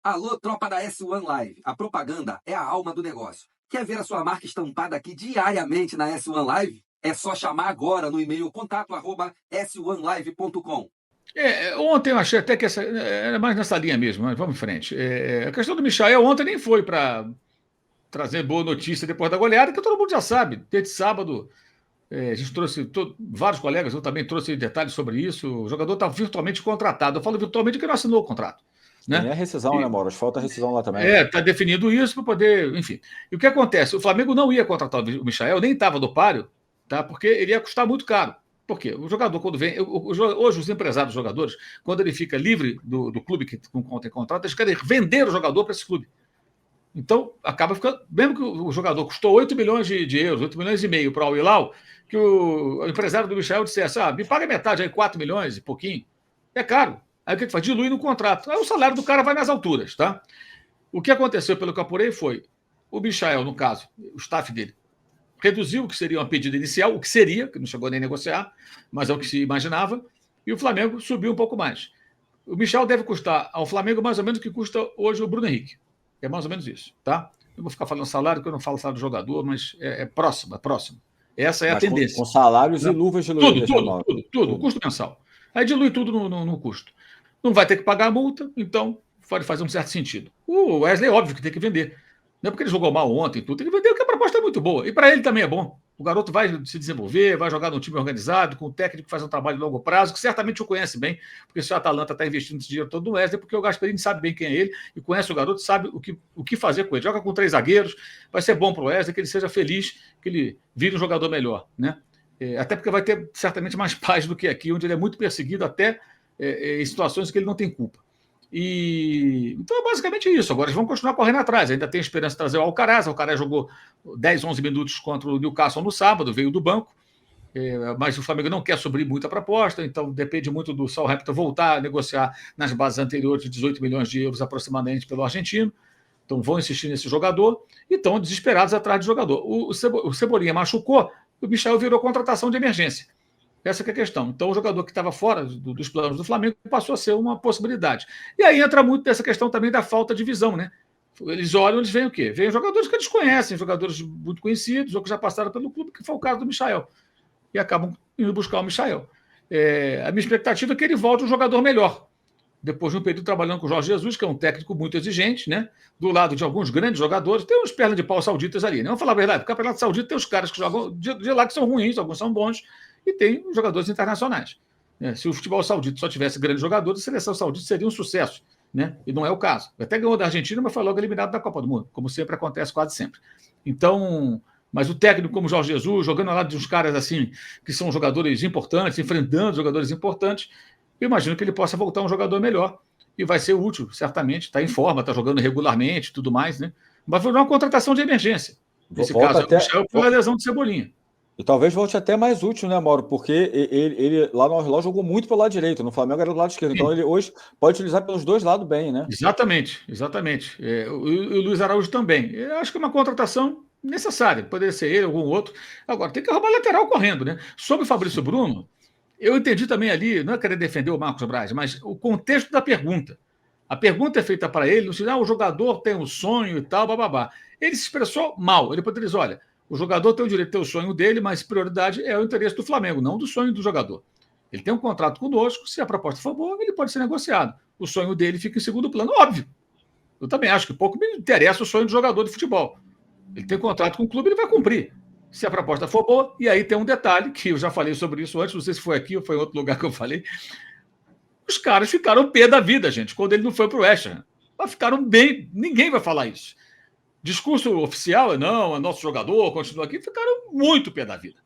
Alô, tropa da S1 Live. A propaganda é a alma do negócio. Quer ver a sua marca estampada aqui diariamente na S1 Live? É só chamar agora no e-mail contato@s1live.com. Ontem eu achei até que essa era mais nessa linha mesmo, mas vamos em frente. A questão do Michael ontem nem foi para trazer boa notícia depois da goleada, que todo mundo já sabe. Desde sábado, a gente trouxe vários colegas, eu também trouxe detalhes sobre isso. O jogador está virtualmente contratado. Eu falo virtualmente porque não assinou o contrato. E nem Né? a rescisão, né, Moros? Falta a rescisão lá também. Está definido isso para poder, enfim. E o que acontece? O Flamengo não ia contratar o Michael, nem estava no páreo, tá? Porque ele ia custar muito caro. Por quê? O jogador, quando vem. Hoje, os empresários dos jogadores, quando ele fica livre do clube com conta em contrato, eles querem vender o jogador para esse clube. Então, acaba ficando. Mesmo que o jogador custou 8 milhões de euros, 8 milhões e meio para o Al-Hilal, que o empresário do Michael dissesse: me paga metade aí, 4 milhões e pouquinho. É caro. Aí o que faz? Dilui no contrato. Aí o salário do cara vai nas alturas, tá? O que aconteceu, pelo que eu apurei, foi o Michael, no caso, o staff dele, reduziu o que seria uma pedida inicial, o que seria, que não chegou nem a negociar, mas é o que se imaginava, e o Flamengo subiu um pouco mais. O Michel deve custar ao Flamengo mais ou menos o que custa hoje o Bruno Henrique. É mais ou menos isso, tá? Eu vou ficar falando salário, porque eu não falo salário do jogador, mas é próximo, é próximo. Essa é a tendência. Com salários e luvas diluídas. Tudo, custo mensal. Aí dilui tudo no custo. Não vai ter que pagar a multa, então pode fazer um certo sentido. O Wesley, óbvio que tem que vender. Não é porque ele jogou mal ontem, tudo, tem que vender, porque a proposta é muito boa. E para ele também é bom. O garoto vai se desenvolver, vai jogar num time organizado, com um técnico que faz um trabalho de longo prazo, que certamente o conhece bem, porque se o Atalanta está investindo esse dinheiro todo no Wesley, porque o Gasperini sabe bem quem é ele e conhece o garoto, sabe o que fazer com ele. Joga com 3 zagueiros, vai ser bom para o Wesley, que ele seja feliz, que ele vire um jogador melhor, né? Até porque vai ter certamente mais paz do que aqui, onde ele é muito perseguido até em situações que ele não tem culpa. Então é basicamente isso. Agora eles vão continuar correndo atrás. Ainda tem esperança de trazer o Alcaraz. O Alcaraz jogou 10, 11 minutos contra o Newcastle no sábado, veio do banco. Mas o Flamengo não quer subir muito a proposta, então depende muito do Southampton voltar a negociar nas bases anteriores de 18 milhões de euros aproximadamente pelo argentino. Então vão insistir nesse jogador e estão desesperados atrás do jogador. O Cebolinha machucou, o Michel virou contratação de emergência. Essa que é a questão. Então, o jogador que estava fora dos planos do Flamengo passou a ser uma possibilidade. E aí entra muito dessa questão também da falta de visão, né? Eles olham, eles veem o quê? Veem jogadores que eles conhecem, jogadores muito conhecidos ou que já passaram pelo clube, que foi o caso do Michael. E acabam indo buscar o Michael. A minha expectativa é que ele volte um jogador melhor. Depois de um período trabalhando com o Jorge Jesus, que é um técnico muito exigente, né? Do lado de alguns grandes jogadores, tem uns pernas de pau sauditas ali, né? Vamos falar a verdade, o Campeonato Saudita tem os caras que jogam de lá que são ruins, alguns são bons, e tem jogadores internacionais. Se o futebol saudita só tivesse grandes jogadores, a seleção saudita seria um sucesso, né? E não é o caso. Até ganhou da Argentina, mas foi logo eliminado da Copa do Mundo, como sempre acontece quase sempre. Então, mas o técnico como Jorge Jesus, jogando ao lado de uns caras assim, que são jogadores importantes, enfrentando jogadores importantes, eu imagino que ele possa voltar um jogador melhor e vai ser útil, certamente. Está em forma, está jogando regularmente, tudo mais, né? Mas foi uma contratação de emergência. Nesse caso, até... o Michel foi a lesão de Cebolinha. E talvez volte até mais útil, né, Mauro? Porque ele lá no Al-Hilal jogou muito pelo lado direito, no Flamengo era do lado esquerdo. Sim. Então ele hoje pode utilizar pelos dois lados bem, né? Exatamente. O Luiz Araújo também. Eu acho que é uma contratação necessária. Poderia ser ele, algum outro. Agora, tem que arrumar lateral correndo, né? Sobre o Fabrício Bruno, eu entendi também ali, não é querer defender o Marcos Braz, mas o contexto da pergunta. A pergunta é feita para ele, no sinal, o jogador tem um sonho e tal, bababá. Ele se expressou mal. Ele poderia dizer, olha, o jogador tem o direito de ter o sonho dele, mas prioridade é o interesse do Flamengo, não do sonho do jogador. Ele tem um contrato conosco, se a proposta for boa, ele pode ser negociado. O sonho dele fica em segundo plano, óbvio. Eu também acho que pouco me interessa o sonho do jogador de futebol. Ele tem contrato com o clube, ele vai cumprir. Se a proposta for boa, e aí tem um detalhe, que eu já falei sobre isso antes, não sei se foi aqui ou foi em outro lugar que eu falei. Os caras ficaram pé da vida, gente, quando ele não foi para o West Ham. Mas ficaram bem, ninguém vai falar isso. Discurso oficial, não, é nosso jogador, continua aqui, ficaram muito pé da vida.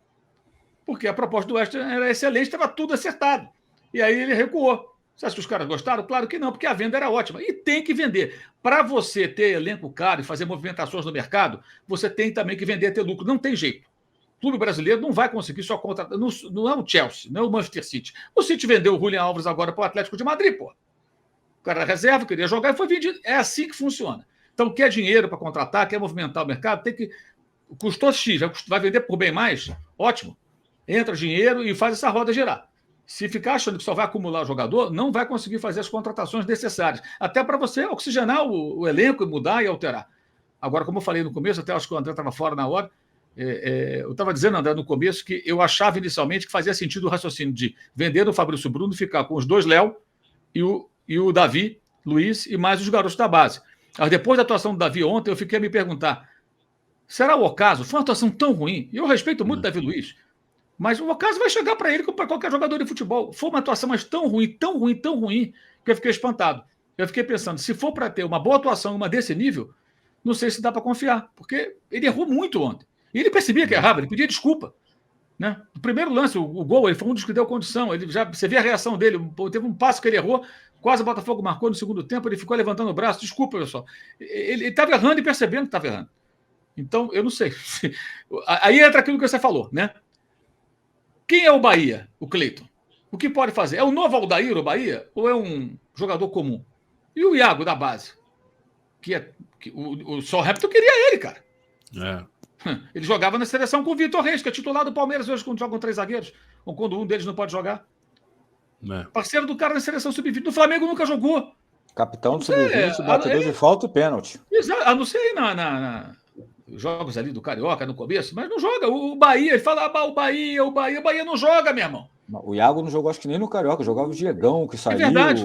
Porque a proposta do West Ham era excelente, estava tudo acertado. E aí ele recuou. Você acha que os caras gostaram? Claro que não, porque a venda era ótima. E tem que vender. Para você ter elenco caro e fazer movimentações no mercado, você tem também que vender e ter lucro. Não tem jeito. O clube brasileiro não vai conseguir só contratar. Não é o Chelsea, não é o Manchester City. O City vendeu o Julian Alves agora para o Atlético de Madrid, pô. O cara era reserva, queria jogar e foi vendido. É assim que funciona. Então, quer dinheiro para contratar, quer movimentar o mercado, tem que. Custou X, vai vender por bem mais? Ótimo. Entra dinheiro e faz essa roda girar. se ficar achando que só vai acumular o jogador, não vai conseguir fazer as contratações necessárias. Até para você oxigenar o elenco e mudar e alterar. Agora, como eu falei no começo, até acho que o André estava fora na hora, eu estava dizendo, André, no começo, que eu achava inicialmente que fazia sentido o raciocínio de vender o Fabrício Bruno e ficar com os dois Léo e o Davi, Luiz e mais os garotos da base. Mas depois da atuação do Davi ontem, eu fiquei a me perguntar, será o ocaso? Foi uma atuação tão ruim? E eu respeito muito o Davi Luiz, mas o ocaso vai chegar para ele como para qualquer jogador de futebol. Foi uma atuação mas tão ruim, tão ruim, tão ruim, que eu fiquei espantado. Eu fiquei pensando, se for para ter uma boa atuação, uma desse nível, não sei se dá para confiar, porque ele errou muito ontem. E ele percebia que errava, ele pedia desculpa. Né? No primeiro lance, o gol, ele foi um dos que deu condição. Você vê a reação dele, teve um passo que ele errou, quase o Botafogo marcou no segundo tempo, ele ficou levantando o braço, desculpa, pessoal. Ele estava errando e percebendo que estava errando. Então, eu não sei. Aí entra aquilo que você falou, né? Quem é o Bahia, o Cleiton? O que pode fazer? É o novo Aldair, o Bahia? Ou é um jogador comum? E o Iago, da base? O Southampton queria ele, cara. Ele jogava na seleção com o Vitor Reis, que é titular do Palmeiras hoje, quando jogam 3 zagueiros, ou quando um deles não pode jogar. Parceiro do cara na seleção sub-20. No Flamengo nunca jogou. Capitão do sub-20, batedor de falta e pênalti. Exato, a não ser aí na jogos ali do Carioca no começo, mas não joga. O Bahia, ele fala, o Bahia não joga, meu irmão. O Iago não jogou, acho que nem no Carioca, jogava o Diegão, que saiu. É verdade.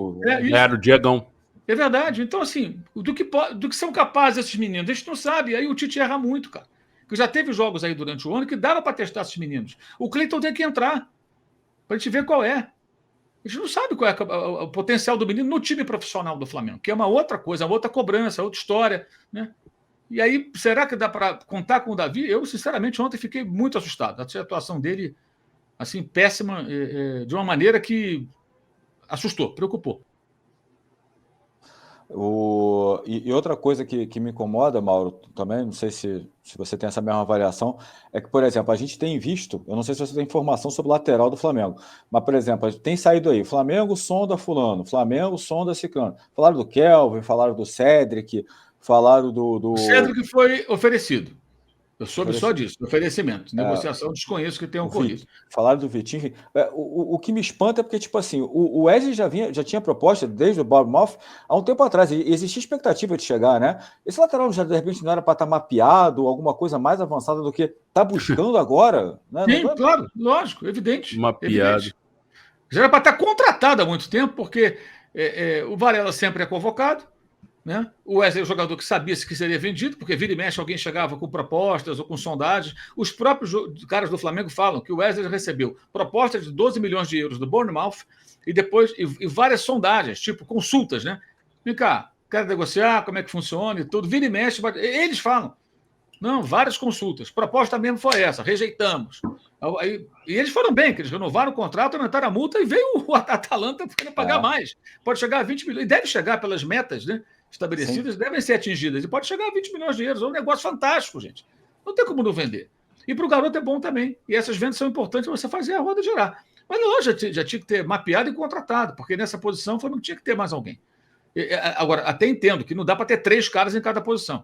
Era o Diegão. É verdade. Então, assim, do que são capazes esses meninos, a gente não sabe. Aí o Tite erra muito, cara. Porque já teve jogos aí durante o ano que dava para testar esses meninos. O Cleiton tem que entrar para a gente ver qual é. A gente não sabe qual é o potencial do menino no time profissional do Flamengo, que é uma outra coisa, outra cobrança, outra história, né? E aí, será que dá para contar com o Davi? Eu, sinceramente, ontem fiquei muito assustado. A atuação dele, assim, péssima, de uma maneira que assustou, preocupou. E outra coisa que me incomoda, Mauro, também, não sei se você tem essa mesma avaliação, é que, por exemplo, a gente tem visto, eu não sei se você tem informação sobre o lateral do Flamengo, mas, por exemplo, a gente tem saído aí, Flamengo sonda fulano, Flamengo sonda ciclano. Falaram do Kelvin, falaram do Cédric, falaram do... O Cédric foi oferecido. Eu soube só disso, oferecimento. Negociação, desconheço que tenha ocorrido. Falaram do Vitinho, enfim. O que me espanta é porque, tipo assim, o Wesley já tinha proposta desde o Bournemouth há um tempo atrás. E existia expectativa de chegar, né? Esse lateral já, de repente, não era para estar mapeado, alguma coisa mais avançada do que está buscando agora. Né? Sim, claro, lógico, evidente. Mapeado. Evidente. Já era para estar contratado há muito tempo, porque o Varela sempre é convocado. Né? O Wesley é um jogador que sabia que seria vendido, porque vira e mexe alguém chegava com propostas ou com sondagens. Os próprios caras do Flamengo falam que o Wesley recebeu propostas de 12 milhões de euros do Bournemouth e depois e várias sondagens, tipo consultas, né? Vem cá, quero negociar, como é que funciona e tudo. Vira e mexe, eles falam. Não, várias consultas. Proposta mesmo foi essa, rejeitamos. E eles foram bem, que eles renovaram o contrato, aumentaram a multa e veio o Atalanta querendo pagar mais. Pode chegar a 20 milhões, e deve chegar pelas metas, né? Estabelecidas, sim, devem ser atingidas. E pode chegar a 20 milhões de euros. É um negócio fantástico, gente. Não tem como não vender. E para o garoto é bom também. E essas vendas são importantes para você fazer a roda girar. Mas não, já tinha que ter mapeado e contratado, porque nessa posição o Flamengo tinha que ter mais alguém. Agora, até entendo que não dá para ter 3 caras em cada posição.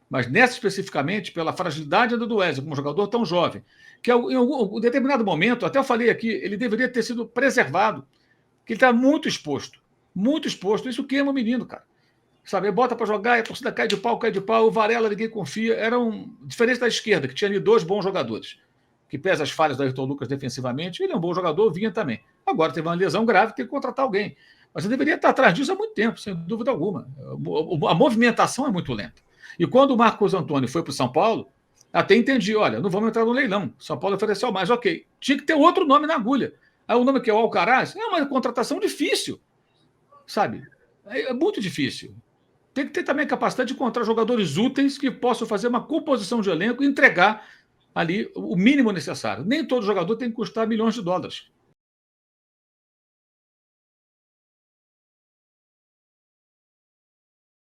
Mas nessa especificamente, pela fragilidade do Wesley, como um jogador tão jovem, que em um determinado momento, até eu falei aqui, ele deveria ter sido preservado, que ele está muito exposto. Muito exposto. Isso queima o menino, cara. Sabe, bota para jogar, a torcida cai de pau, o Varela ninguém confia. Era diferente da esquerda, que tinha ali 2 bons jogadores, que pesa as falhas do Ayrton Lucas defensivamente, ele é um bom jogador, vinha também. Agora teve uma lesão grave, tem que contratar alguém. Mas você deveria estar atrás disso há muito tempo, sem dúvida alguma. A movimentação é muito lenta. E quando o Marcos Antônio foi para o São Paulo, até entendi, olha, não vamos entrar no leilão, São Paulo ofereceu mais, ok. Tinha que ter outro nome na agulha. Aí o nome que é o Alcaraz, é uma contratação difícil, sabe? É muito difícil. Tem que ter também a capacidade de encontrar jogadores úteis que possam fazer uma composição de elenco e entregar ali o mínimo necessário. Nem todo jogador tem que custar milhões de dólares.